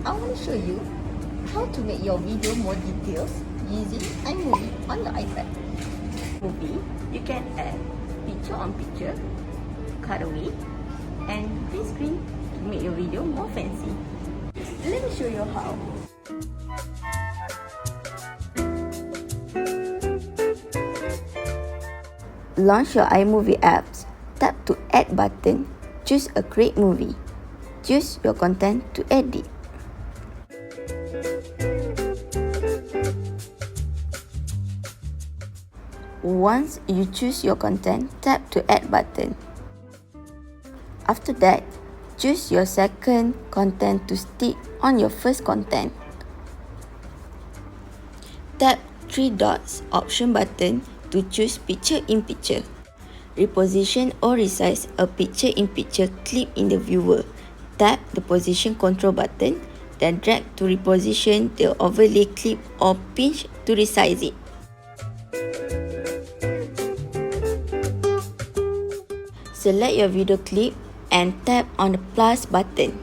I want to show you how to make your video more details using iMovie on your iPad. Movie, you can add picture on picture, cutaway, and green screen to make your video more fancy. Let me show you how. Launch your iMovie apps. Tap to Add button. Choose a Create Movie. Choose your content to edit. Once you choose your content, tap to Add button. After that, choose your second content to stick on your first content. Tap 3 dots option button to choose picture in picture. Reposition or resize a picture in picture clip in the viewer. Tap the position control button, then drag to reposition the overlay clip or pinch to resize it. Select your video clip and tap on the plus button.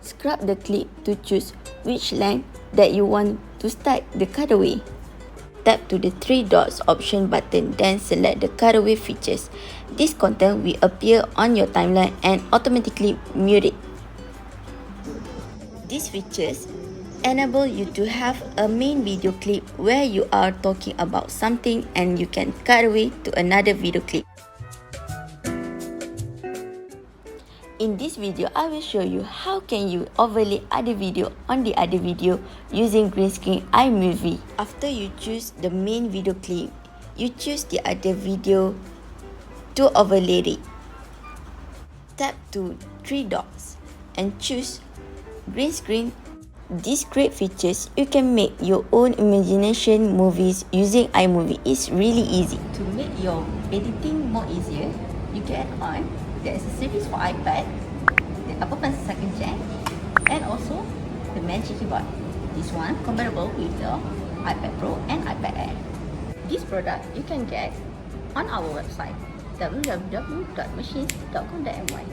Scrub the clip to choose which length that you want to start the cutaway. Tap to the 3 dots option button, then select the cutaway features. This content will appear on your timeline and automatically mute it. These features enable you to have a main video clip where you are talking about something and you can cut away to another video clip. In this video, I will show you how can you overlay other video on the other video using green screen iMovie. After you choose the main video clip, you choose the other video to overlay it. Tap to 3 dots and choose green screen. These great features, you can make your own imagination movies using iMovie. It's really easy. To make your editing more easier, you can add on the accessories for iPad, the upper pencil second gen, and also the magic keyboard. This one compatible with the iPad Pro and iPad Air. This product you can get on our website www.machines.com.my.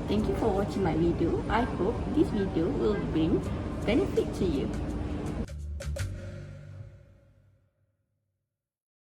Thank you for watching my video. I hope this video will bring benefit to you.